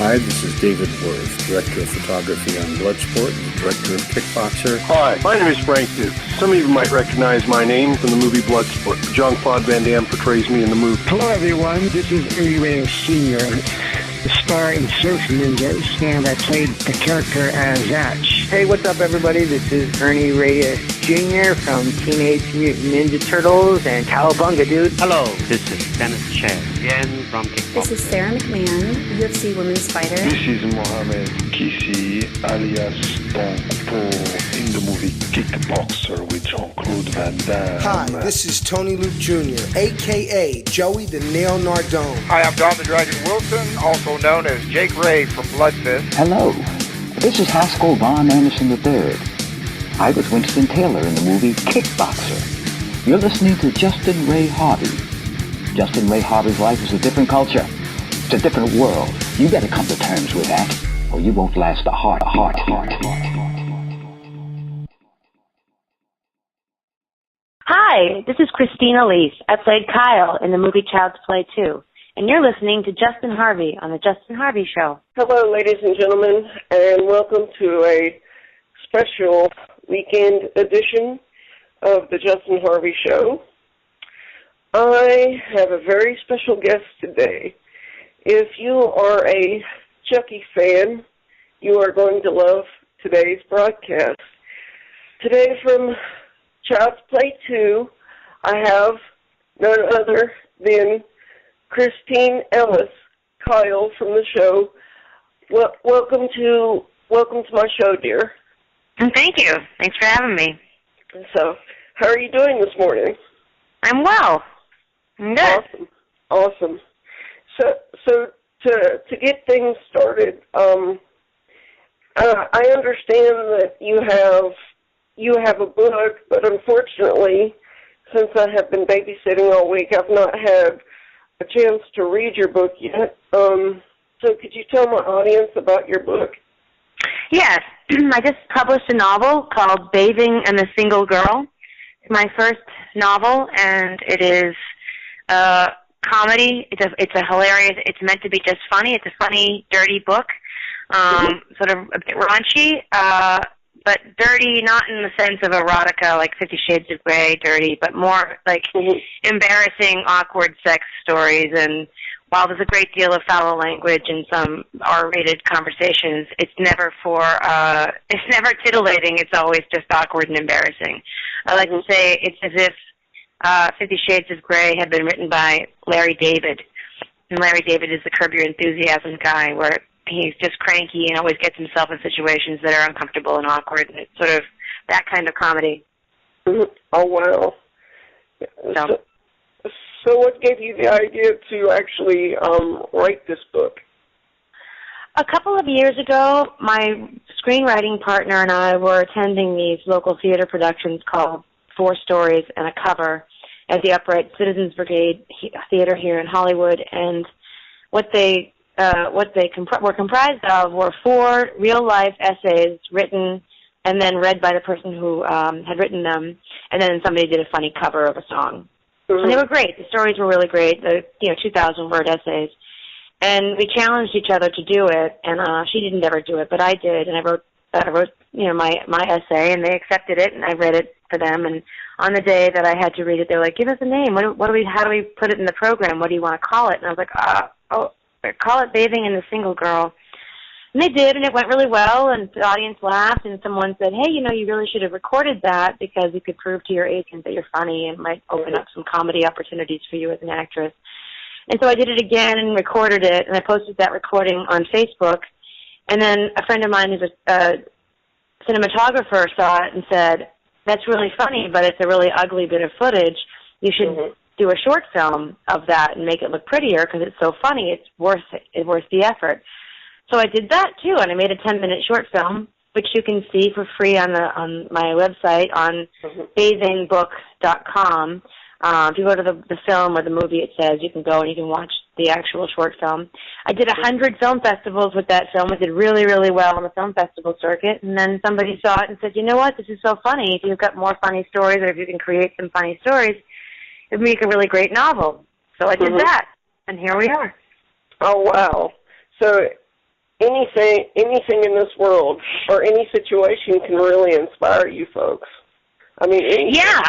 Hi, this is David Worth, Director of Photography on Bloodsport and Director of Kickboxer. Hi, my name is Frank Dukes. Some of you might recognize my name from the movie Bloodsport. Jean-Claude Van Damme portrays me in the movie. Hello, everyone. This is Ernie Reyes Sr., the star in Surf Ninjas, and I played the character as Zatch. Hey, what's up, everybody? This is Ernie Reyes Jr. from Teenage Mutant Ninja Turtles and Cowabunga, dude. Hello, this is Dennis Chen, again from Kickboxer. This is Sarah McMahon, UFC Women's Fighter. This is Mohamed Kisi, alias Don Po, in the movie Kickboxer with Jean-Claude Van Damme. Hi, this is Tony Luke Jr., a.k.a. Joey the Nail Nardone. Hi, I'm Don the Dragon Wilson, also known as Jake Ray from Blood Fist. Hello, this is Haskell Von Anderson III. I was Winston Taylor in the movie Kickboxer. You're listening to Justin Ray Harvey. Justin Ray Harvey's life is a different culture. It's a different world. You better come to terms with that, or you won't last a heart. Hi, this is Christine Elise. I played Kyle in the movie Child's Play 2. And you're listening to Justin Harvey on The Justin Harvey Show. Hello, ladies and gentlemen, and welcome to a special weekend edition of The Justin Harvey Show. I have a very special guest today. If you are a Chucky fan, you are going to love today's broadcast. Today from Child's Play 2, I have none other than Christine Ellis, Kyle from the show. Welcome to my show, dear. And thank you. Thanks for having me. So, how are you doing this morning? I'm well. I'm good. Awesome. So to get things started, I understand that you have a book, but unfortunately, since I have been babysitting all week, I've not had a chance to read your book yet. So could you tell my audience about your book? Yes. I just published a novel called Bathing and the Single Girl. It's my first novel, and it is a comedy. It's a hilarious, it's meant to be just funny. It's a funny, dirty book, sort of a bit raunchy, but dirty, not in the sense of erotica, like 50 Shades of Grey dirty, but more like embarrassing, awkward sex stories. And while there's a great deal of foul language and some R-rated conversations, it's never titillating. It's always just awkward and embarrassing. I like to say it's as if 50 Shades of Grey had been written by Larry David. And Larry David is the Curb Your Enthusiasm guy, where he's just cranky and always gets himself in situations that are uncomfortable and awkward. And it's sort of that kind of comedy. Oh, wow. So what gave you the idea to actually write this book? A couple of years ago, my screenwriting partner and I were attending these local theater productions called Four Stories and a Cover at the Upright Citizens Brigade Theater here in Hollywood, and what they were comprised of were 4 real-life essays written and then read by the person who had written them, and then somebody did a funny cover of a song. And they were great. The stories were really great. 2,000-word essays. And we challenged each other to do it, and she didn't ever do it, but I did, and I wrote my essay, and they accepted it, and I read it for them. And on the day that I had to read it, they were like, "Give us a name. How do we put it in the program? What do you want to call it?" And I was like, call it Bathing and the Single Girl. And they did, and it went really well, and the audience laughed, and someone said, "Hey, you really should have recorded that because you could prove to your agent that you're funny and might open up some comedy opportunities for you as an actress." And so I did it again and recorded it, and I posted that recording on Facebook. And then a friend of mine who's a cinematographer saw it and said, "That's really funny, but it's a really ugly bit of footage. You should do a short film of that and make it look prettier because it's so funny. It's worth the effort." So I did that too, and I made a 10-minute short film, which you can see for free on my website on bathingbook.com. If you go to the film or the movie, it says you can go and you can watch the actual short film. I did 100 film festivals with that film. It did really, really well on the film festival circuit. And then somebody saw it and said, "You know what? This is so funny. If you've got more funny stories, or if you can create some funny stories, it would make a really great novel." So I did that, and here we are. Oh, wow. So anything in this world or any situation can really inspire you folks. I mean, anything. Yeah.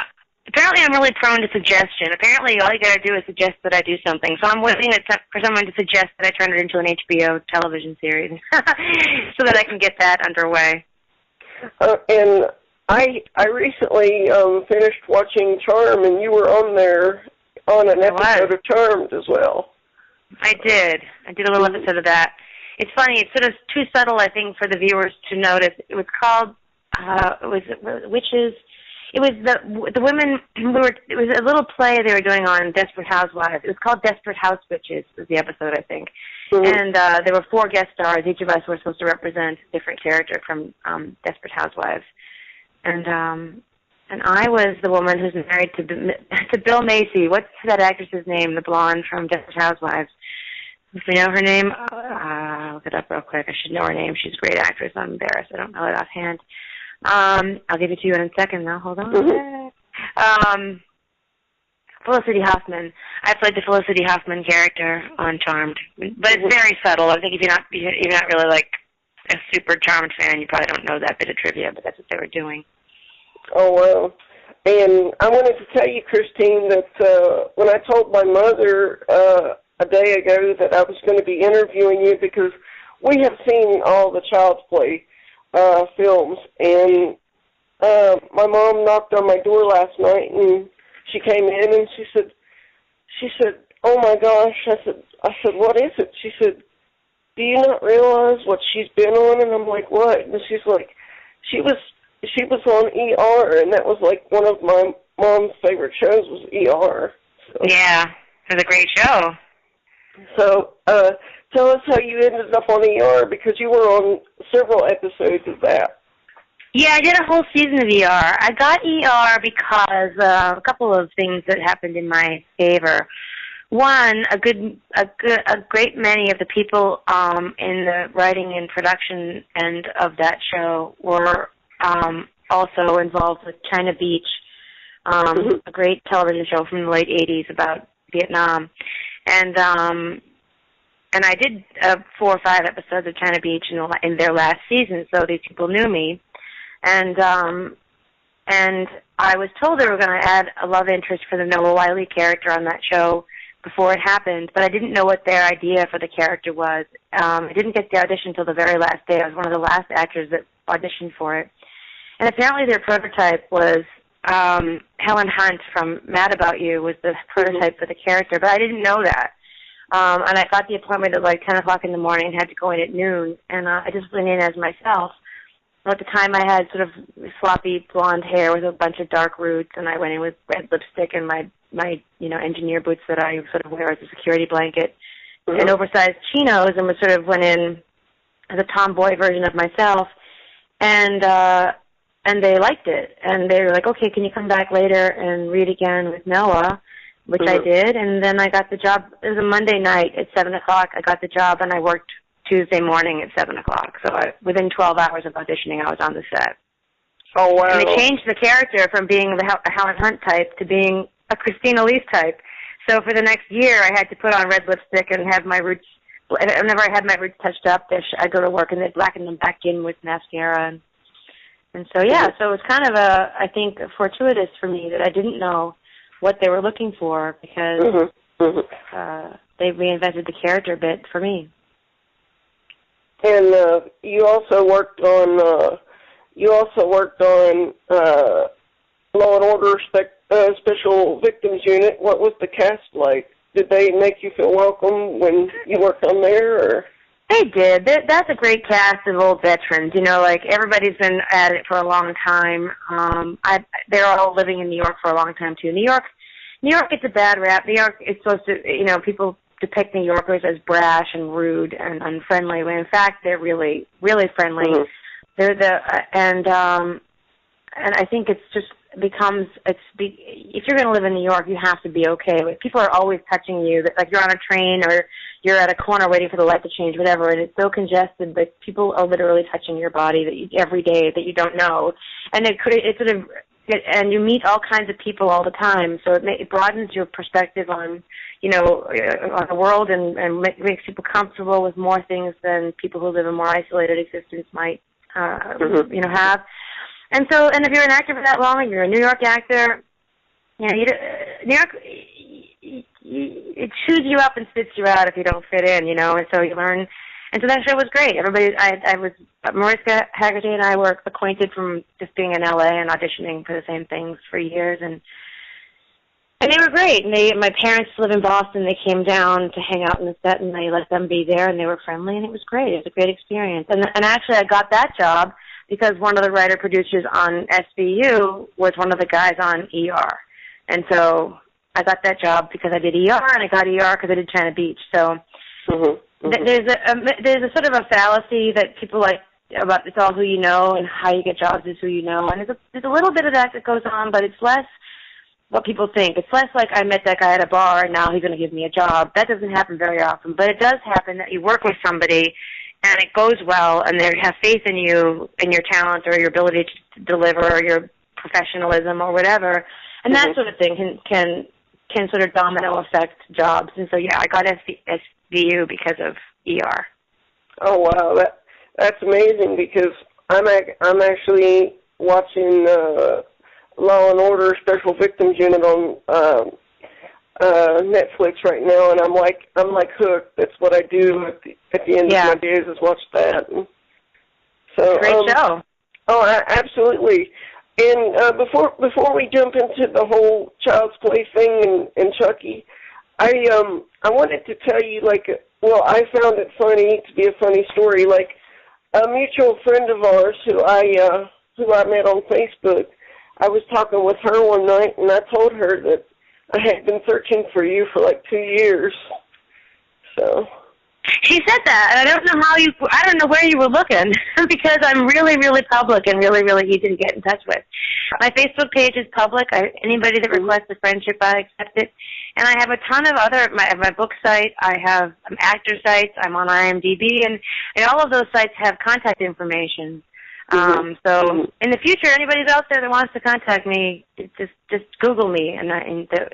Apparently I'm really prone to suggestion. Apparently all you got to do is suggest that I do something. So I'm waiting for someone to suggest that I turn it into an HBO television series so that I can get that underway. And I recently finished watching Charm, and you were on there on an episode of Charmed as well. I did a little episode of that. It's funny. It's sort of too subtle, I think, for the viewers to notice. It was called, Witches. It was the women it was a little play they were doing on Desperate Housewives. It was called Desperate House Witches was the episode, I think. Mm-hmm. And there were 4 guest stars. Each of us were supposed to represent a different character from Desperate Housewives. And I was the woman who's married to Bill Macy. What's that actress's name, the blonde from Desperate Housewives? If we know her name, I'll look it up real quick. I should know her name. She's a great actress. I'm embarrassed. I don't know it offhand. I'll give it to you in a second now. Hold on. Mm-hmm. Felicity Huffman. I played the Felicity Huffman character on Charmed, but it's very subtle. I think if you're not really like a super Charmed fan, you probably don't know that bit of trivia, but that's what they were doing. Oh, wow. And I wanted to tell you, Christine, that when I told my mother a day ago that I was going to be interviewing you, because we have seen all the Child's Play films, and my mom knocked on my door last night, and she came in, and she said, "Oh my gosh!" I said, "What is it?" She said, "Do you not realize what she's been on?" And I'm like, "What?" And she's like, "She was on ER, and that was like one of my mom's favorite shows was ER." So. Yeah, it was a great show. So, tell us how you ended up on ER, because you were on several episodes of that. Yeah, I did a whole season of ER. I got ER because a couple of things that happened in my favor. One, a great many of the people in the writing and production end of that show were also involved with China Beach, a great television show from the late 80s about Vietnam. And I did 4 or 5 episodes of China Beach in their last season, so these people knew me. And I was told they were going to add a love interest for the Noah Wyle character on that show before it happened, but I didn't know what their idea for the character was. I didn't get the audition until the very last day. I was one of the last actors that auditioned for it. And apparently their prototype was Helen Hunt from Mad About You was the prototype for the character, but I didn't know that. And I got the appointment at like 10 o'clock in the morning and had to go in at noon, and I just went in as myself. At the time, I had sort of floppy blonde hair with a bunch of dark roots, and I went in with red lipstick and my engineer boots that I sort of wear as a security blanket, and oversized chinos, and was sort of went in as a tomboy version of myself, and they liked it, and they were like, "Okay, can you come back later and read again with Noah?" Which I did, and then I got the job. It was a Monday night at 7 o'clock. I got the job, and I worked Tuesday morning at 7 o'clock. So within 12 hours of auditioning, I was on the set. Oh, wow. And they changed the character from being a Helen Hunt type to being a Christine Elise type. So for the next year, I had to put on red lipstick and have my roots, whenever I had my roots touched up, I'd go to work and they'd blacken them back in with mascara. And so, yeah, so it was kind of I think, fortuitous for me that I didn't know what they were looking for, because they reinvented the character a bit for me. And you also worked on Law and Order Special Victims Unit. What was the cast like? Did they make you feel welcome when you worked on there? Or? They did. That's a great cast of old veterans. You know, like everybody's been at it for a long time. They're all living in New York for a long time too. New York gets a bad rap. New York is supposed to, people depict New Yorkers as brash and rude and unfriendly, when in fact they're really, really friendly. They're and I think it's just becomes if you're going to live in New York, you have to be okay with people are always touching you. Like you're on a train or you're at a corner waiting for the light to change, whatever, and it's so congested that people are literally touching your body every day that you don't know, and it sort of and you meet all kinds of people all the time, so it broadens your perspective on, on the world, and makes people comfortable with more things than people who live a more isolated existence might, have. And if you're an actor for that long, and you're a New York actor, New York, it chews you up and spits you out if you don't fit in, and so you learn. And so that show was great. Mariska Hargitay and I were acquainted from just being in LA and auditioning for the same things for years, and they were great. And my parents live in Boston. They came down to hang out in the set, and I let them be there, and they were friendly, and it was great. It was a great experience. And actually, I got that job because one of the writer-producers on SVU was one of the guys on ER. And so I got that job because I did ER, and I got ER because I did China Beach. So there's a sort of a fallacy that people like about it's all who you know, and how you get jobs is who you know. And there's a little bit of that goes on, but it's less what people think. It's less like I met that guy at a bar and now he's going to give me a job. That doesn't happen very often, but it does happen that you work with somebody and it goes well and they have faith in you and your talent or your ability to deliver or your professionalism or whatever. And that sort of thing can sort of domino affect jobs. And so, I got SVU because of ER. Oh, wow. That's amazing because I'm actually watching Law and Order Special Victims Unit on Netflix right now, and I'm like hooked. That's what I do at the end of my days is watch that. And so great show. Oh, absolutely. And before we jump into the whole Child's Play thing and Chucky, I wanted to tell you I found it funny to be a funny story. Like a mutual friend of ours who I met on Facebook. I was talking with her one night, and I told her that I had been searching for you for 2 years. So she said that, and I don't know where you were looking because I'm really, really public and really, really easy to get in touch with. My Facebook page is public. Anybody that requests a friendship, I accept it. And I have a ton of my book site. I have actor sites. I'm on IMDb, and all of those sites have contact information. So in the future, anybody out there that wants to contact me, just Google me, and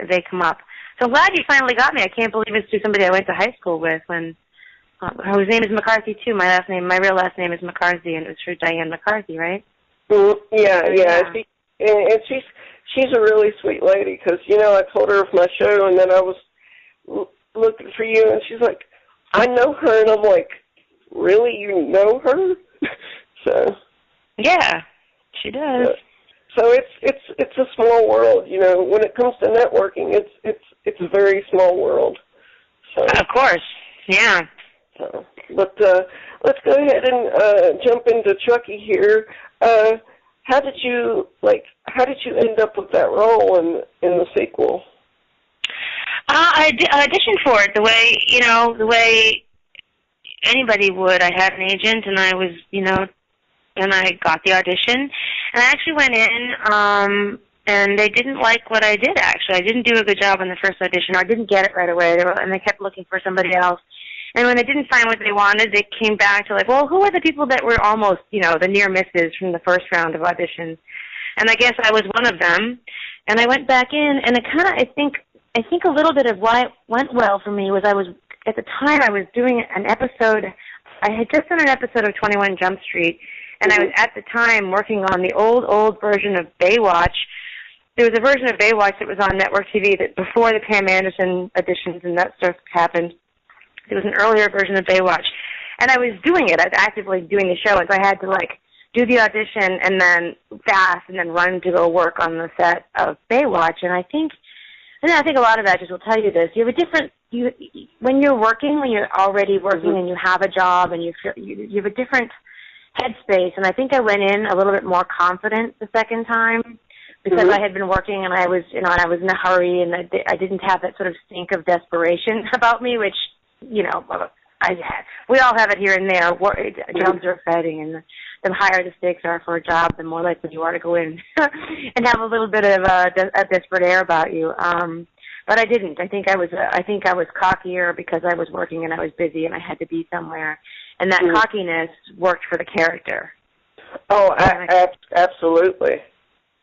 they come up. So I'm glad you finally got me. I can't believe it's through somebody I went to high school with, whose name is McCarthy too. My real last name is McCarthy, and it's for Diane McCarthy, right? Yeah. And she's a really sweet lady because I told her of my show, and then I was looking for you, and she's like, I know her, and I'm like, really, you know her? So. Yeah, she does. So it's a small world, When it comes to networking, it's a very small world. So of course, yeah. So, but let's go ahead and jump into Chucky here. How did you end up with that role in the sequel? I auditioned for it the way anybody would. I had an agent, and I was, and I got the audition, and I actually went in, and they didn't like what I did, actually. I didn't do a good job on the first audition, or I didn't get it right away, and they kept looking for somebody else. And when they didn't find what they wanted, they came back to who are the people that were almost, the near misses from the first round of auditions? And I guess I was one of them, and I went back in, and I think a little bit of why it went well for me was at the time I was doing an episode, I had just done an episode of 21 Jump Street, and I was at the time working on the old version of Baywatch. There was a version of Baywatch that was on network TV that before the Pam Anderson auditions and that stuff happened. There was an earlier version of Baywatch. And I was doing it. I was actively doing the show, and so I had to, do the audition and then fast and then run to go work on the set of Baywatch. And I think a lot of actors will tell you this. You have a different, when you're already working and you have a job and you have a different headspace, and I think I went in a little bit more confident the second time because I had been working and I was in a hurry, and I didn't have that sort of stink of desperation about me, which, we all have it here and there. Jobs are exciting, and the higher the stakes are for a job, the more likely you are to go in and have a little bit of a desperate air about you. But I didn't. I think I was cockier because I was working and I was busy and I had to be somewhere. And that cockiness worked for the character. Oh, absolutely.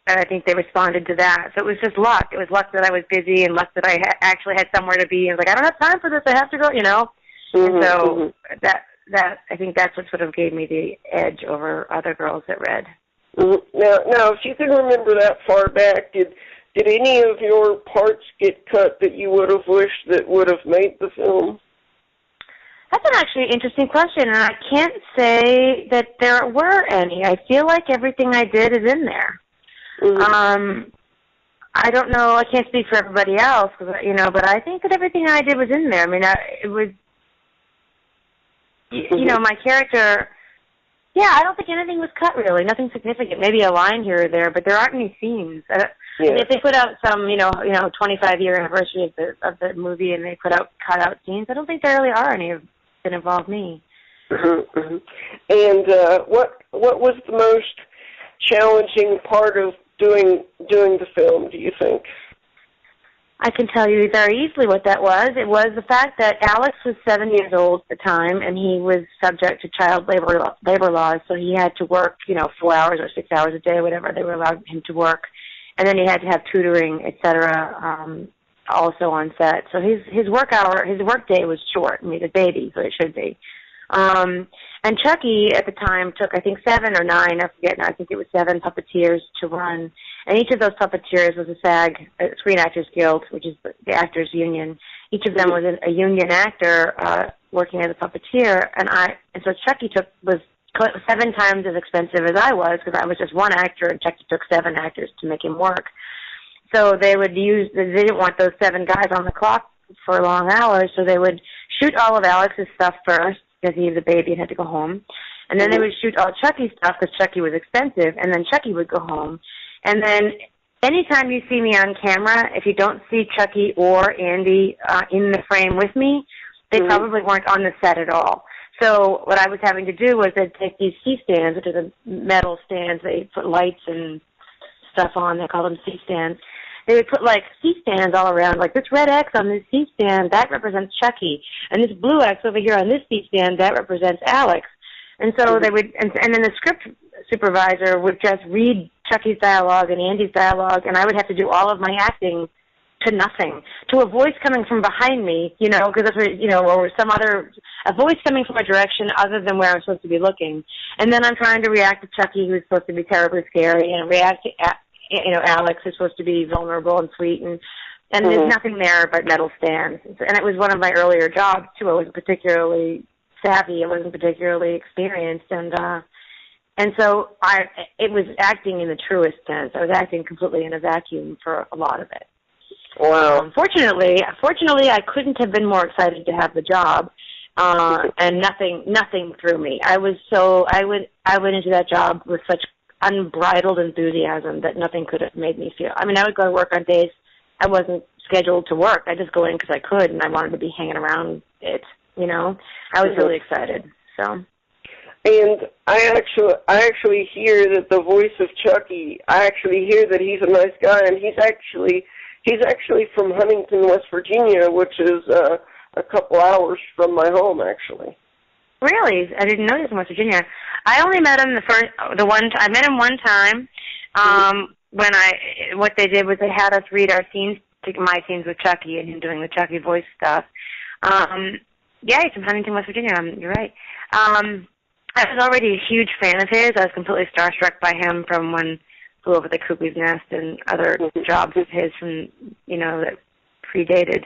And I think they responded to that. So it was just luck. It was luck that I was busy and luck that I actually had somewhere to be. And I was like, I don't have time for this. I have to go, you know. And so that I think that's what sort of gave me the edge over other girls that read. Now, if you can remember that far back, did any of your parts get cut that you would have wished that would have made the film? That's an actually interesting question, and I can't say that there were any. I feel like everything I did is in there. I don't know. I can't speak for everybody else, you know, but I think that everything I did was in there. I mean, it was, you know, my character. Yeah, I don't think anything was cut really. Nothing significant. Maybe a line here or there, but there aren't any scenes. I mean, if they put out some, you know, 25-year anniversary of the movie, and they put out cut out scenes, I don't think there really are any that involve me. And what was the most challenging part of doing the film, do you think? I can tell you very easily what that was. It was the fact that Alex was 7 years old at the time, and he was subject to child labor laws, so he had to work, 4 hours or 6 hours a day, whatever they were allowed him to work. And then he had to have tutoring, et cetera, also on set. So his work day was short. I mean, a baby, so it should be. And Chucky at the time took, I think, 7 or 9, I forget now, I think it was 7 puppeteers to run. And each of those puppeteers was a SAG, Screen Actors Guild, which is the actors' union. Each of them was a union actor working as a puppeteer. And so Chucky was 7 times as expensive as I was, because I was just one actor, and Chucky took 7 actors to make him work. So they didn't want those 7 guys on the clock for long hours, so they would shoot all of Alex's stuff first, because he was a baby and had to go home. And then they would shoot all Chucky's stuff, because Chucky was expensive, and then Chucky would go home. And then anytime you see me on camera, if you don't see Chucky or Andy in the frame with me, they probably weren't on the set at all. So what I was having to do was I'd take these C-stands, which are the metal stands. They put lights and stuff on. They call them C-stands. They would put, C-stands all around, like this red X on this C-stand, that represents Chucky. And this blue X over here on this C-stand, that represents Alex. And so they would, and then the script supervisor would just read Chucky's dialogue and Andy's dialogue, and I would have to do all of my acting to nothing, to a voice coming from behind me, because that's what, or a voice coming from a direction other than where I'm supposed to be looking. And then I'm trying to react to Chucky, who's supposed to be terribly scary, and react to Alex is supposed to be vulnerable and sweet, and there's nothing there but metal stands. And it was one of my earlier jobs, too. I wasn't particularly savvy. I wasn't particularly experienced. And so it was acting in the truest sense. I was acting completely in a vacuum for a lot of it. Wow. Fortunately, I couldn't have been more excited to have the job, and nothing threw me. I went into that job with such unbridled enthusiasm that nothing could have made me feel. I mean, I would go to work on days I wasn't scheduled to work. I just go in because I could, and I wanted to be hanging around it. I was really excited. So. And I actually hear that the voice of Chucky. I actually hear that he's a nice guy, and he's actually from Huntington, West Virginia, which is a couple hours from my home, actually. Really? I didn't know he was in West Virginia. I only met him I met him one time. What they did was they had us read our scenes, my scenes with Chucky, and him doing the Chucky voice stuff. Yeah, he's from Huntington, West Virginia. You're right. I was already a huge fan of his. I was completely starstruck by him from when Flew Over the Cuckoo's Nest and other jobs of his from, that predated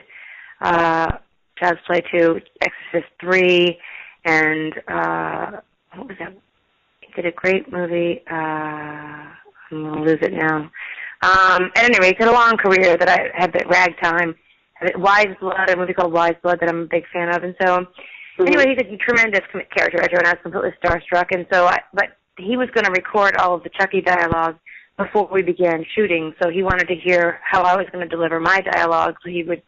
Child's Play 2, Exorcist 3, and what was that? He did a great movie. I'm going to lose it now. At any rate, he had a long career that I had at Ragtime. Wise Blood, a movie called Wise Blood that I'm a big fan of. And so, anyway, he's a tremendous character actor, and I was completely starstruck. And so, but he was going to record all of the Chucky dialogue before we began shooting. So he wanted to hear how I was going to deliver my dialogue, so he would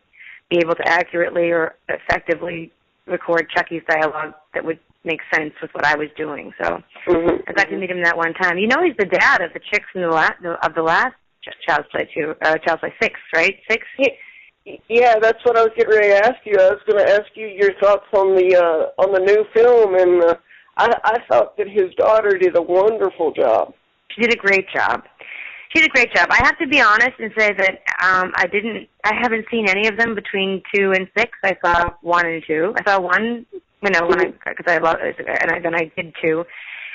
be able to accurately or effectively record Chucky's dialogue that would make sense with what I was doing. So I got to meet him that one time. He's the dad of the chicks in the last Child's Play 2, Child's Play 6, right? 6. Yeah, that's what I was getting ready to ask you. I was going to ask you your thoughts on the new film, and I thought that his daughter did a wonderful job. She did a great job. She did a great job. I have to be honest and say that I haven't seen any of them between 2 and 6. I saw 1 and 2. I saw 1, because I love it, and then I did 2,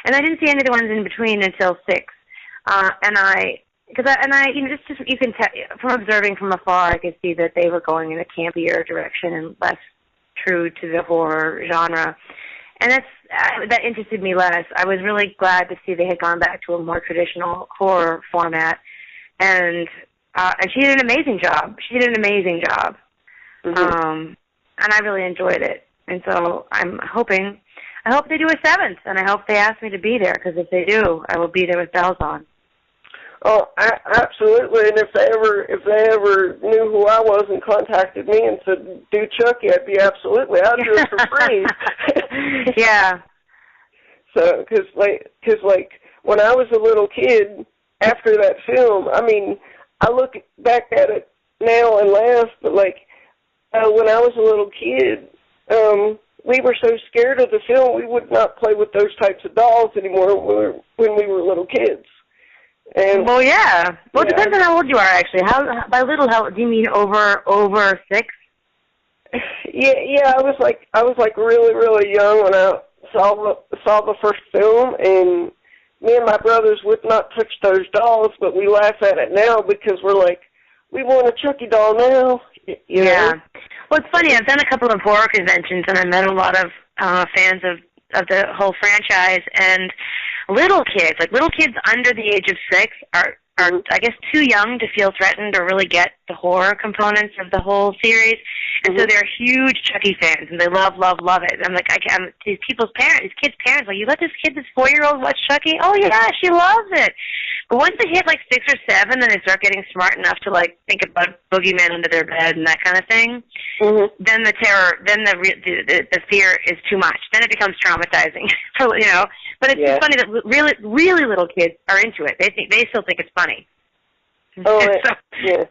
and I didn't see any of the ones in between until 6. Just you can tell from observing from afar, I could see that they were going in a campier direction and less true to the horror genre, and that interested me less. I was really glad to see they had gone back to a more traditional horror format, and she did an amazing job. And I really enjoyed it. And so I hope they do a 7th, and I hope they ask me to be there, because if they do, I will be there with bells on. Oh, absolutely! And if they ever knew who I was and contacted me and said, "Do Chucky," I'd be absolutely. I'll do it for free. Yeah. So, because when I was a little kid, after that film, I mean, I look back at it now and laugh, but when I was a little kid, we were so scared of the film, we would not play with those types of dolls anymore when we were little kids. And, well, yeah. Well, it depends on how old you are, actually. By little, how do you mean over 6? Yeah. I was really, really young when I saw the first film, and me and my brothers would not touch those dolls, but we laugh at it now because we're like, we want a Chucky doll now. You know? Well, it's funny. I've done a couple of horror conventions, and I met a lot of fans of the whole franchise, and little kids under the age of 6 are I guess too young to feel threatened or really get the horror components of the whole series, and so they're huge Chucky fans, and they love it. I'm like, these kids' parents, like, you let this 4-year-old watch Chucky? Oh yeah, she loves it. But once they hit 6 or 7, then they start getting smart enough to think about boogeyman under their bed and that kind of thing. Then the terror, then the fear is too much. Then it becomes traumatizing. But it's funny that really, really little kids are into it. They still think it's funny. Oh, yeah.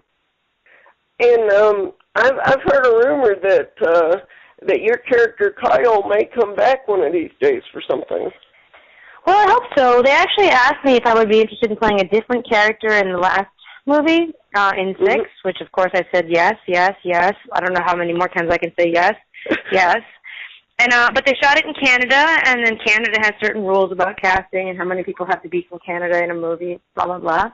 And I've heard a rumor that your character Kyle may come back one of these days for something. Well, I hope so. They actually asked me if I would be interested in playing a different character in the last movie, in 6, which of course I said yes. I don't know how many more times I can say yes. And but they shot it in Canada, and then Canada has certain rules about casting and how many people have to be from Canada in a movie, blah, blah, blah.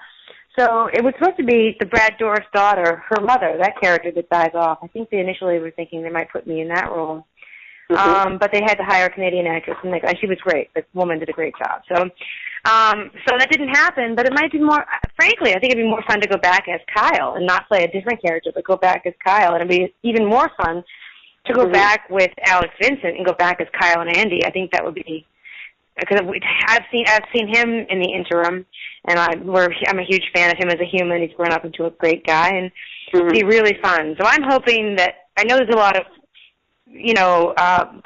So it was supposed to be the Brad Dourif's daughter, her mother, that character that dies off. I think they initially were thinking they might put me in that role. But they had to hire a Canadian actress, and she was great. The woman did a great job. So that didn't happen, but it might be more, frankly, I think it'd be more fun to go back as Kyle and not play a different character, but go back as Kyle. And it'd be even more fun to go back with Alex Vincent and go back as Kyle and Andy. I think that would be, because I've seen him in the interim, and I'm a huge fan of him as a human. He's grown up into a great guy, and it'd be really fun. So I'm hoping that, I know there's a lot of,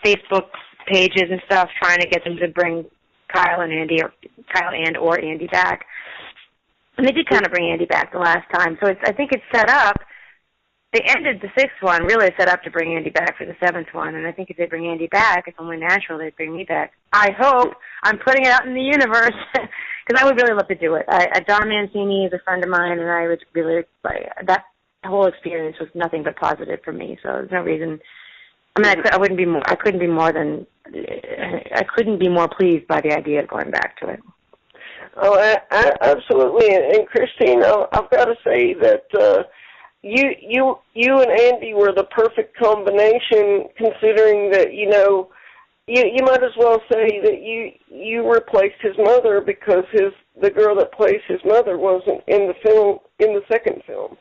Facebook pages and stuff trying to get them to bring Kyle and Andy back. And they did kind of bring Andy back the last time. So I think it's set up. They ended the 6th one really set up to bring Andy back for the 7th one, and I think if they bring Andy back, it's only natural they'd bring me back. I hope. I'm putting it out in the universe, because I would really love to do it. Don Mancini is a friend of mine, and I would really, that whole experience was nothing but positive for me, so there's no reason. I mean, I couldn't be more pleased by the idea of going back to it. Oh, absolutely. And Christine, I've got to say that you and Andy were the perfect combination, considering that you might as well say that you replaced his mother, because the girl that plays his mother wasn't in the second film.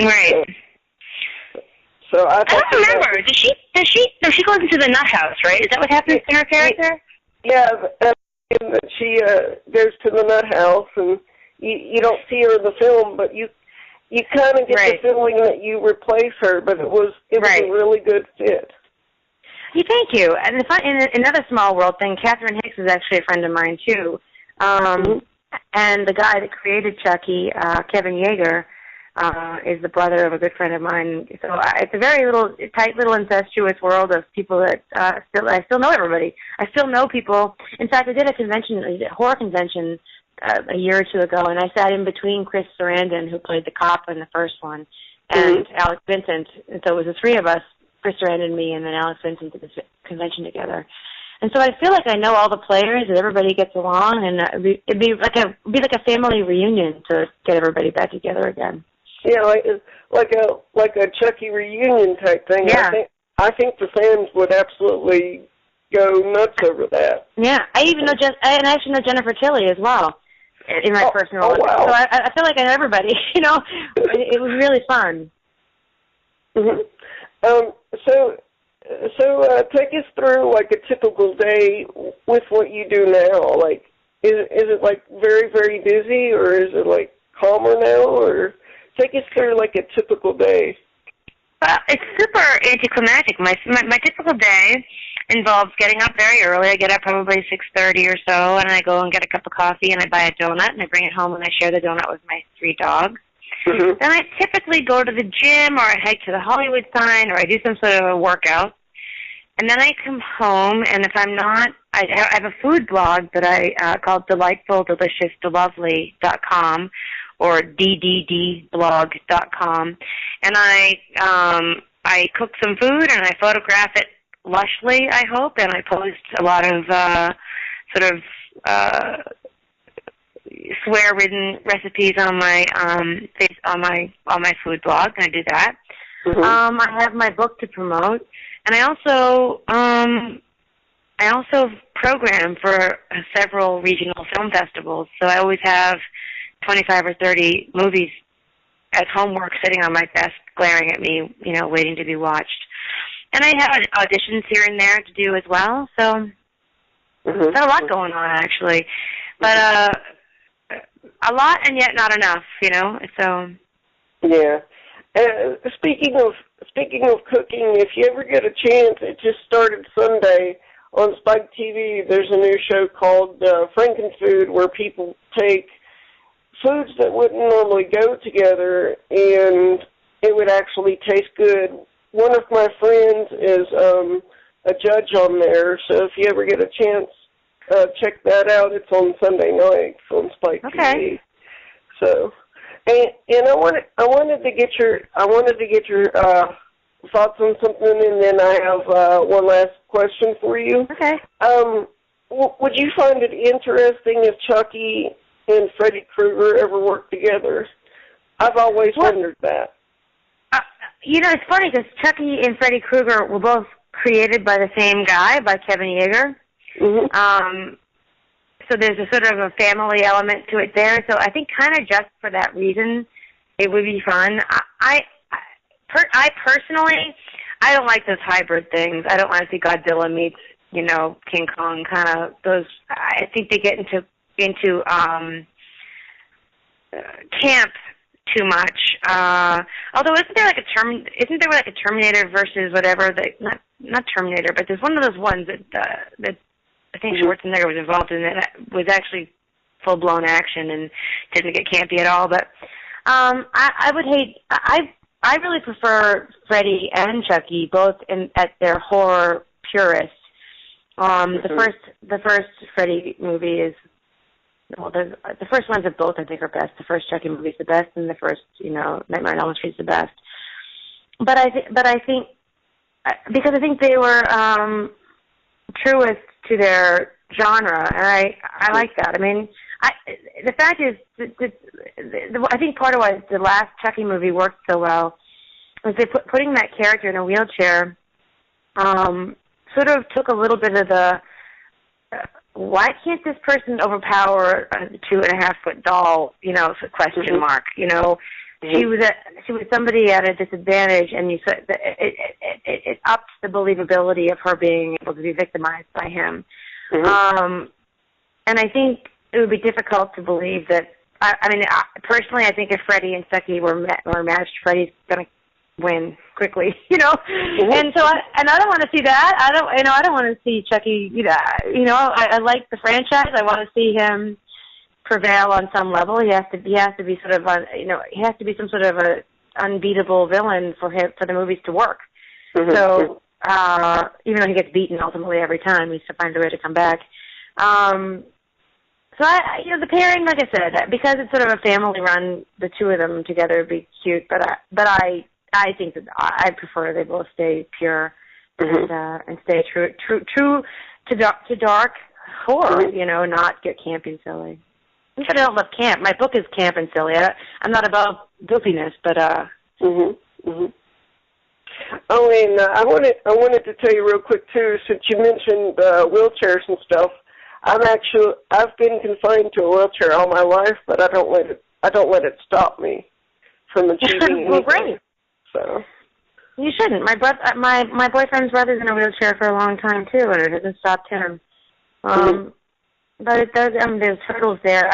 Right. So I don't remember. Does she goes into the nut house, right? Is that what happens to her character? Yeah, she goes to the nut house, and you don't see her in the film, but you kind of get the feeling that you replace her, but it was a really good fit. Yeah, thank you. And in another small world thing, Catherine Hicks is actually a friend of mine too, and the guy that created Chucky, Kevin Yeager, is the brother of a good friend of mine. So it's a very tight little incestuous world of people that I still know everybody. I still know people. In fact, I did a horror convention a year or two ago, and I sat in between Chris Sarandon, who played the cop in the first one, and Alex Vincent. And so it was the three of us, Chris Sarandon, me, and then Alex Vincent at this convention together. And so I feel like I know all the players, and everybody gets along, and it'd be like a family reunion to get everybody back together again. Yeah, like a Chucky reunion type thing. Yeah. I think the fans would absolutely go nuts over that. Yeah, I actually know Jennifer Tilly as well in my personal life. Wow. So I feel like I know everybody. You know, it was really fun. So take us through like a typical day with what you do now. Like, is it like very, very busy, or is it like calmer now, or take us through like a typical day? It's super anticlimactic. My typical day involves getting up very early. I get up probably 6:30 or so, and I go and get a cup of coffee, and I buy a donut, and I bring it home, and I share the donut with my 3 dogs. Then I typically go to the gym, or I hike to the Hollywood sign, or I do some sort of a workout. And then I come home, and if I'm not, I have a food blog that I called delightfuldeliciousdelovely.com, or dddblog.com, and I cook some food, and I photograph it lushly, I hope, and I post a lot of swear-ridden recipes on my food blog, and I do that. I have my book to promote, and I also program for several regional film festivals. So I always have 25 or 30 movies as homework sitting on my desk, glaring at me, you know, waiting to be watched. And I have auditions here and there to do as well. So there's a lot going on, actually, but a lot and yet not enough, you know. So yeah. Speaking of cooking, if you ever get a chance, it just started Sunday on Spike TV. There's a new show called Frankenfood, where people take foods that wouldn't normally go together, and it would actually taste good. One of my friends is a judge on there, so if you ever get a chance, check that out. It's on Sunday nights on Spike TV. So, and I wanted to get your thoughts on something, and then I have one last question for you. Okay. Would you find it interesting if Chucky and Freddy Krueger ever worked together? I've always wondered that. You know, it's funny because Chucky and Freddy Krueger were both created by the same guy, by Kevin Yeager. So there's a sort of a family element to it there. So I think kind of just for that reason, it would be fun. I personally, I don't like those hybrid things. I don't want to see Godzilla meets, you know, King Kong, kind of those. I think they get into camp too much. Although isn't there like a Terminator versus whatever, not Terminator, but there's one of those ones that I think Schwarzenegger was involved in that was actually full blown action and didn't get campy at all. But I really prefer Freddy and Chucky both at their horror purest. The first Freddy movie is, well, the first ones of both I think are best. The first Chucky movie is the best, and the first, you know, Nightmare on Elm Street is the best. But I think because I think they were truest to their genre, and I like that. I mean, the fact is, I think part of why the last Chucky movie worked so well was they putting that character in a wheelchair sort of took a little bit of the why can't this person overpower a 2.5-foot doll? You know, question mark. You know, she was somebody at a disadvantage, and you said that it ups the believability of her being able to be victimized by him. And I think it would be difficult to believe that. I mean, personally, I think if Freddy and Chucky were matched, Freddy's going to win quickly, you know. And so, I don't want to see that. I don't want to see Chucky. You know, I like the franchise. I want to see him prevail on some level. He has to be sort of he has to be some sort of a unbeatable villain for the movies to work. So even though he gets beaten ultimately every time, he has to find a way to come back. the pairing, like I said, because it's sort of a family run, the two of them together would be cute. But I think that I prefer they both stay pure and stay true to dark horror. You know, not get campy and silly. Not that I don't love camp. My book is camp and silly. I'm not about goofiness, but Oh, and I wanted to tell you real quick too, since you mentioned wheelchairs and stuff. I've been confined to a wheelchair all my life, but I don't let it stop me from achieving well, anything. great. So you shouldn't. My boyfriend's brother's in a wheelchair for a long time too, and it hasn't stopped him. But it does. There's hurdles there.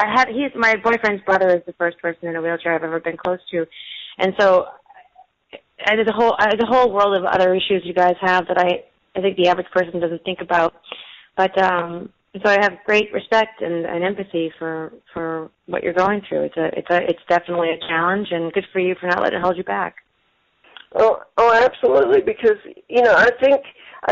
My boyfriend's brother is the first person in a wheelchair I've ever been close to, and so there's a whole world of other issues you guys have that I think the average person doesn't think about. But so I have great respect and empathy for what you're going through. It's definitely a challenge, and good for you for not letting it hold you back. Oh, absolutely. Because I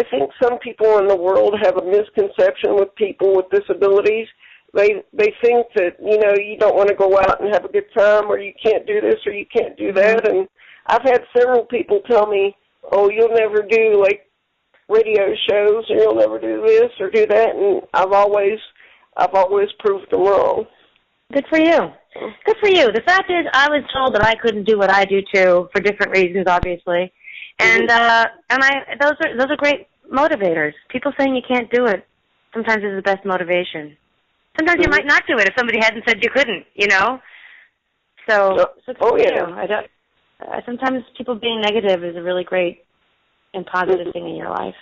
think some people in the world have a misconception with people with disabilities. They think that you don't want to go out and have a good time, or you can't do this or you can't do that. And I've had several people tell me, "Oh, you'll never do like radio shows, or you'll never do this or do that," and I've always proved them wrong. Good for you. Good for you. The fact is, I was told that I couldn't do what I do too, for different reasons, obviously, and those are great motivators. People saying you can't do it sometimes is the best motivation. Sometimes you might not do it if somebody hadn't said you couldn't. So good for you. Sometimes people being negative is a really great and positive thing in your life.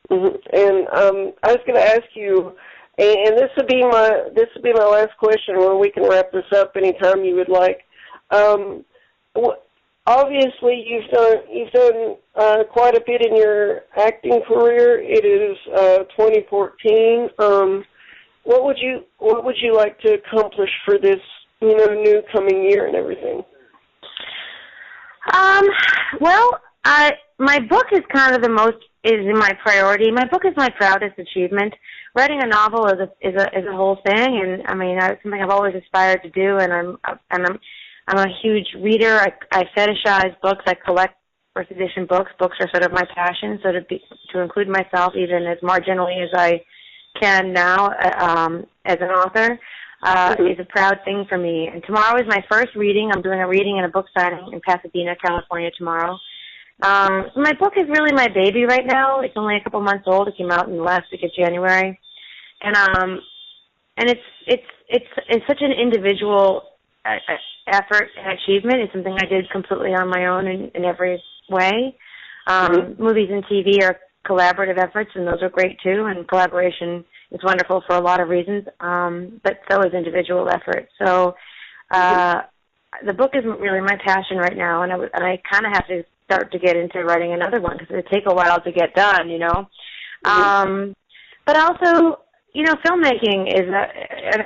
And I was going to ask you, and this would be my last question, where we can wrap this up anytime you would like. Obviously, you've done quite a bit in your acting career. It is 2014. What would you like to accomplish for this new coming year and everything? Well, my book is kind of is my priority. My book is my proudest achievement. Writing a novel is a whole thing, and I mean, it's something I've always aspired to do. And I'm a huge reader. I fetishize books. I collect first edition books. Books are sort of my passion. So to include myself even as marginally as I can now as an author is a proud thing for me. And tomorrow is my first reading. I'm doing a reading and a book signing in Pasadena, California tomorrow. My book is really my baby right now. It's only a couple months old. It came out in the last week of January, and it's such an individual effort and achievement. It's something I did completely on my own in every way. Movies and TV are collaborative efforts, and those are great too. And collaboration is wonderful for a lot of reasons, but so is individual effort. So the book is really my passion right now, and I kind of have to start to get into writing another one because it take a while to get done, But also, filmmaking is.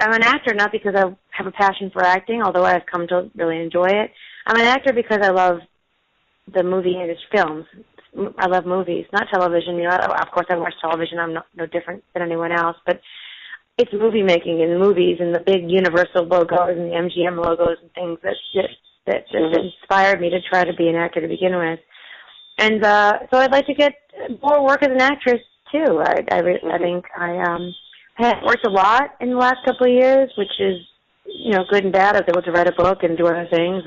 I'm an actor not because I have a passion for acting, although I've come to really enjoy it. I'm an actor because I love the movie and its films. I love movies, not television. Of course, I watch television. I'm no different than anyone else, but it's movie making and movies and the big Universal logos and the MGM logos and things that inspired me to try to be an actor to begin with. And so I'd like to get more work as an actress too. I think I have worked a lot in the last couple of years, which is good and bad. I was able to write a book and do other things,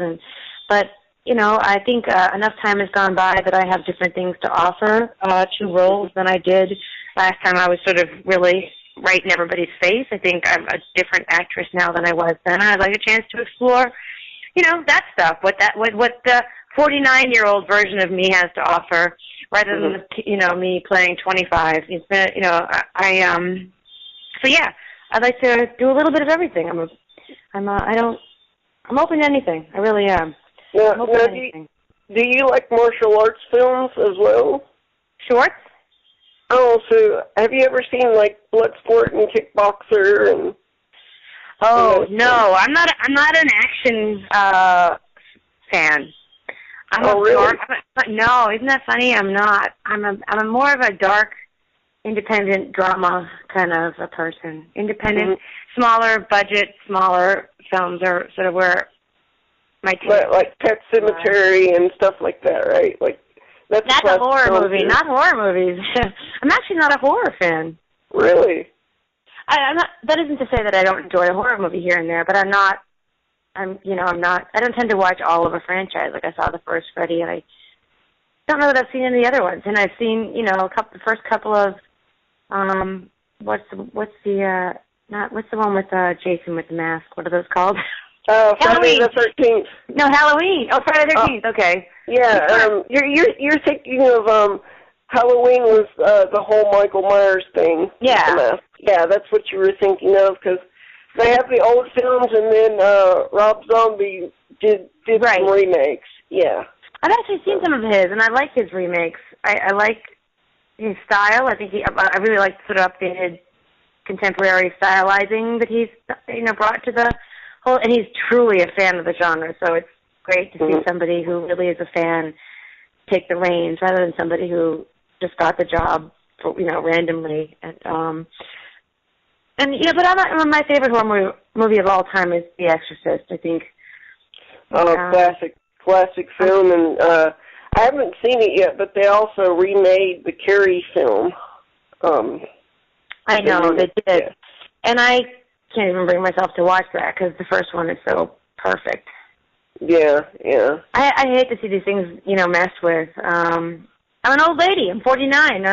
but I think enough time has gone by that I have different things to offer to roles than I did last time. I was sort of really right in everybody's face. I think I'm a different actress now than I was then. I'd like a chance to explore, that stuff. What the 49-year-old version of me has to offer, rather than me playing 25. It's been, So yeah, I'd like to do a little bit of everything. I'm open to anything. I really am. Now, do you like martial arts films as well? Shorts? Oh, so have you ever seen like Bloodsport and Kickboxer and? Oh no, I'm not an action fan. Really? No, isn't that funny? I'm not. I'm a more of a dark independent drama kind of a person. Independent, smaller budget, smaller films are sort of where my taste. Like Pet Sematary and stuff like that, right? Like that's a horror movie. Not horror movies. I'm actually not a horror fan. Really? I'm not. That isn't to say that I don't enjoy a horror movie here and there, but I'm not. I don't tend to watch all of a franchise. Like I saw the first Freddy, and I don't know that I've seen any of the other ones. And I've seen, the first couple of, what's the one with Jason with the mask? What are those called? Friday the 13th. No, Halloween. Oh, Friday the 13th. Okay. Yeah. You're thinking of Halloween was the whole Michael Myers thing. Yeah. The mask. Yeah, that's what you were thinking of, because they have the old films, and then Rob Zombie did some remakes. Yeah. I've actually seen some of his, and I like his remakes. I like his style. I think I really like sort of updated contemporary stylizing that he's brought to the whole. And he's truly a fan of the genre, so it's great to see somebody who really is a fan take the reins rather than somebody who just got the job for, randomly. But my favorite horror movie of all time is The Exorcist, I think. Classic film, and I haven't seen it yet, but they also remade the Carrie film. I know, they did. Yeah. And I can't even bring myself to watch that because the first one is so perfect. Yeah. I hate to see these things, messed with. I'm an old lady. I'm 49, and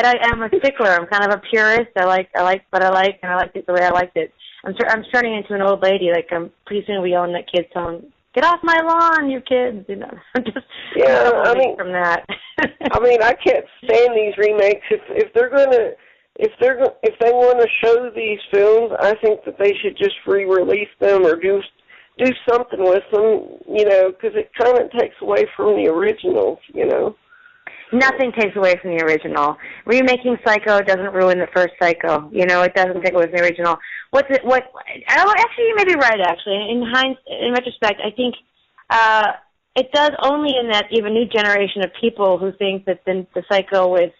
I'm a stickler. I'm kind of a purist. I like what I like, and I like it the way I liked it. I'm turning into an old lady. Like, pretty soon we own that kid's song. Get off my lawn, you kids! I'm just from that. I can't stand these remakes. If they want to show these films, I think that they should just re-release them or do something with them, because it kind of takes away from the originals, Nothing takes away from the original. Remaking Psycho doesn't ruin the first Psycho. It doesn't take away from the original. Actually, you may be right, actually. In retrospect, I think it does only in that you have a new generation of people who think that the Psycho with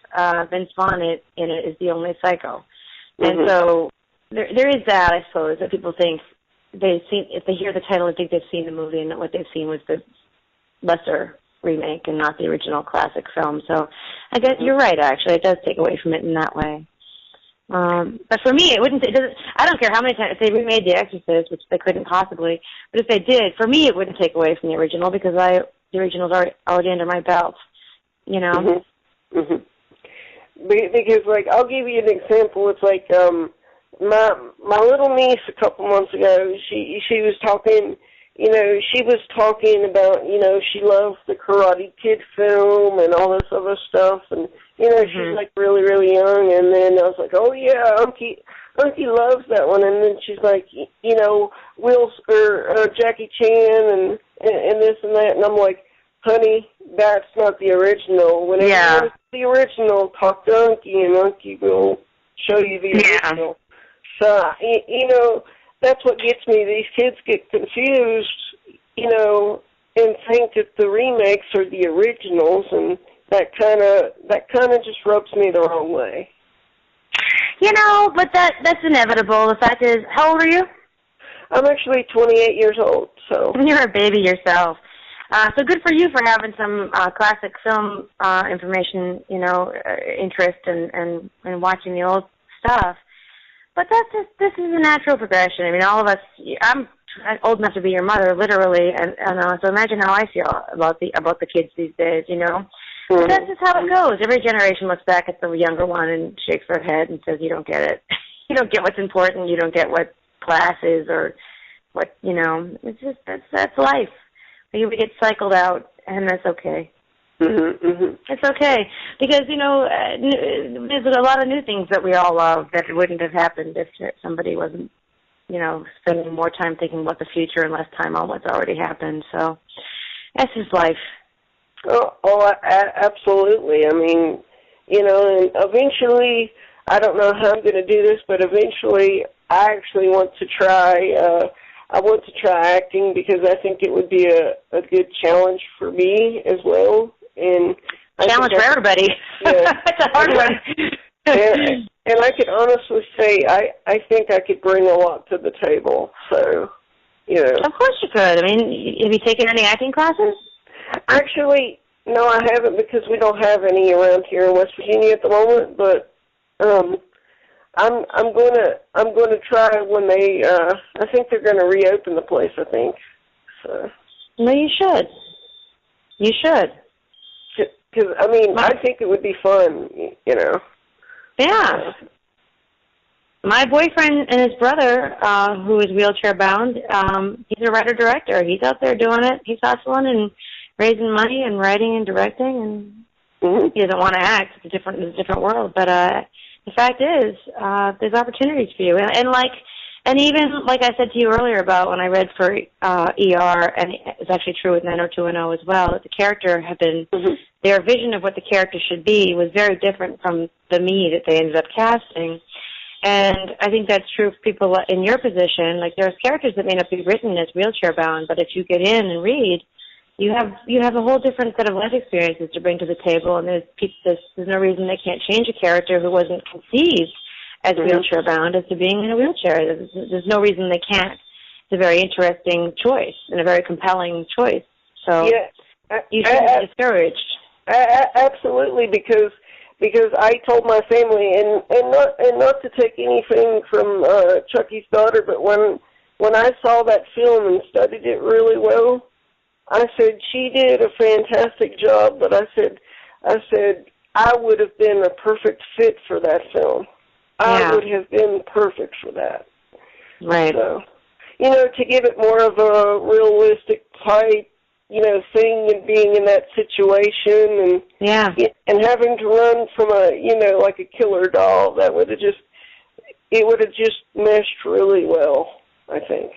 Vince Vaughn in it is the only Psycho. And so there is that, I suppose, that people think if they hear the title and think they've seen the movie and that what they've seen was the lesser remake and not the original classic film. So I guess you're right, actually. It does take away from it in that way. But for me, I don't care how many times, if they remade The Exorcist, which they couldn't possibly, but if they did, for me it wouldn't take away from the original because the original's already under my belt, Because, I'll give you an example. It's like, my little niece a couple months ago, she was talking, she was talking about, she loves the Karate Kid film and all this other stuff, and, she's like really, really young, and then I was like, oh yeah, Unky loves that one, and then she's like, Jackie Chan and this and that, and I'm like, honey, that's not the original. Whenever you want the original, talk to Unky, and Unky will show you the original. So, that's what gets me. These kids get confused, and think that the remakes are the originals, and that kind of just rubs me the wrong way. But that's inevitable. The fact is, how old are you? I'm actually 28 years old, so. You're a baby yourself. So good for you for having some classic film information, interest and watching the old stuff. But this is a natural progression. All of us, I'm old enough to be your mother, literally, and so imagine how I feel about the kids these days, But that's just how it goes. Every generation looks back at the younger one and shakes their head and says, you don't get it. You don't get what's important. You don't get what class is or what, it's just, that's life. We get cycled out, and that's okay. It's okay, because, there's a lot of new things that we all love that wouldn't have happened if somebody wasn't, spending more time thinking about the future and less time on what's already happened. So that's just life. Oh, absolutely. And eventually, I don't know how I'm going to do this, but eventually I actually want to try acting because I think it would be a good challenge for me as well. And challenge for everybody. Yeah. That's a hard one. and I could honestly say I think I could bring a lot to the table. So, you know. Of course you could. I mean, have you taken any acting classes? Actually, no, I haven't because we don't have any around here in West Virginia at the moment. But I'm going to try when they. I think they're going to reopen the place. I think. So. No, you should. You should. Because I mean, I think it would be fun. You know. Yeah. My boyfriend and his brother, who is wheelchair bound, he's a writer-director. He's out there doing it. He's hustling and raising money and writing and directing, and he doesn't want to act. It's a different world. But the fact is, there's opportunities for you. And even like I said to you earlier about when I read for ER, and it's actually true with 90210 as well, that the character had been, their vision of what the character should be was very different from the me that they ended up casting. And I think that's true for people in your position. Like, there's characters that may not be written as wheelchair bound, but if you get in and read, you have a whole different set of life experiences to bring to the table, and there's no reason they can't change a character who wasn't conceived as wheelchair bound as to being in a wheelchair. There's no reason they can't. It's a very interesting choice and a very compelling choice. So you shouldn't be discouraged. Absolutely, because I told my family, and not to take anything from Chucky's daughter, but when I saw that film and studied it really well, I said she did a fantastic job, but I said I would have been a perfect fit for that film. I would have been perfect for that. Right. So, you know, to give it more of a realistic type, you know, thing and being in that situation and having to run from like a killer doll, it would have just meshed really well, I think.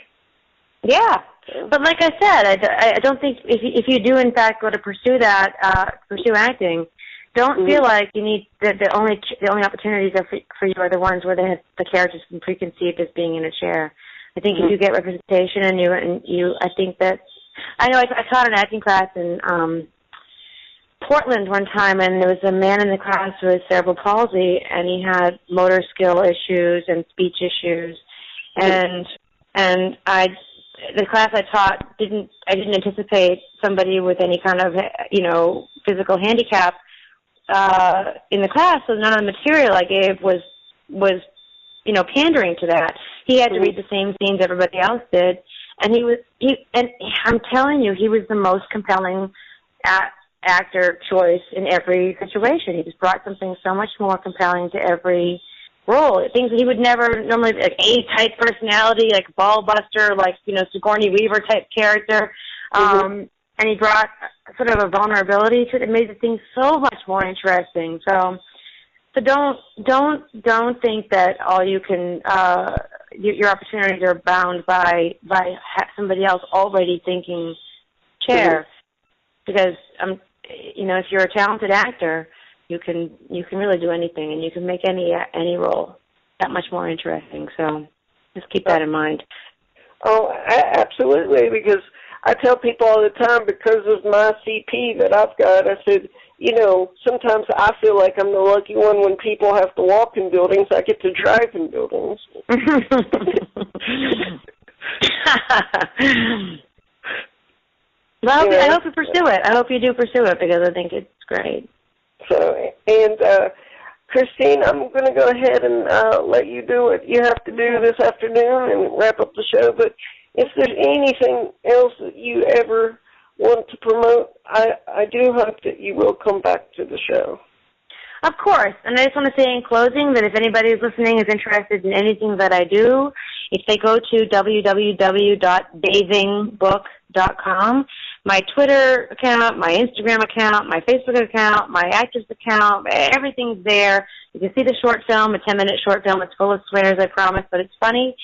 Yeah. But like I said, I don't think if you do in fact go to pursue acting, don't feel like you need the only opportunities for you are the ones where the character's been preconceived as being in a chair. I think if you get representation and you I think that I know I taught an acting class in Portland one time, and there was a man in the class with cerebral palsy, and he had motor skill issues and speech issues, and the class I taught I didn't anticipate somebody with any kind of physical handicap in the class, so none of the material I gave was pandering to that. He had to read the same scenes everybody else did, and and I'm telling you, he was the most compelling actor choice in every situation. He just brought something so much more compelling to every role. Things that he would never normally, like A-type personality, like ball buster, like Sigourney Weaver type character. And he brought sort of a vulnerability to it that made the thing so much more interesting. So don't think that all you can your opportunities are bound by somebody else already thinking chair, because if you're a talented actor, you can really do anything, and you can make any role that much more interesting. So just keep that in mind. Oh, absolutely, because I tell people all the time, because of my CP that I've got, I said, sometimes I feel like I'm the lucky one when people have to walk in buildings. I get to drive in buildings. Well, I hope you pursue it. I hope you do pursue it, because I think it's great. So, and Christine, I'm going to go ahead and let you do what you have to do this afternoon and wrap up the show. But if there's anything else that you ever want to promote, I do hope that you will come back to the show. Of course. And I just want to say in closing that if anybody who's listening is interested in anything that I do, if they go to www.bathingbook.com, my Twitter account, my Instagram account, my Facebook account, my actress account, everything's there. You can see the short film, a 10-minute short film. It's full of swears, I promise, but it's funny.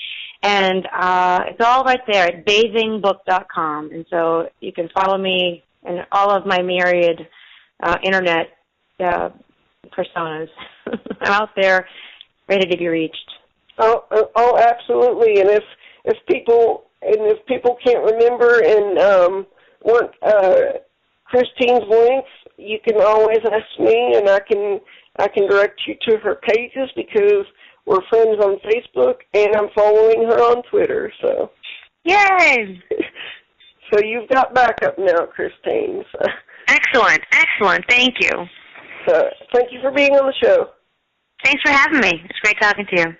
And it's all right there at bathingbook.com. And so you can follow me and all of my myriad internet personas. I'm out there ready to be reached. Oh, absolutely. And if people can't remember and want Christine's links, you can always ask me, and I can direct you to her pages because we're friends on Facebook, and I'm following her on Twitter. So, yay! So you've got backup now, Christine. So. Excellent. Thank you. So thank you for being on the show. Thanks for having me. It's great talking to you.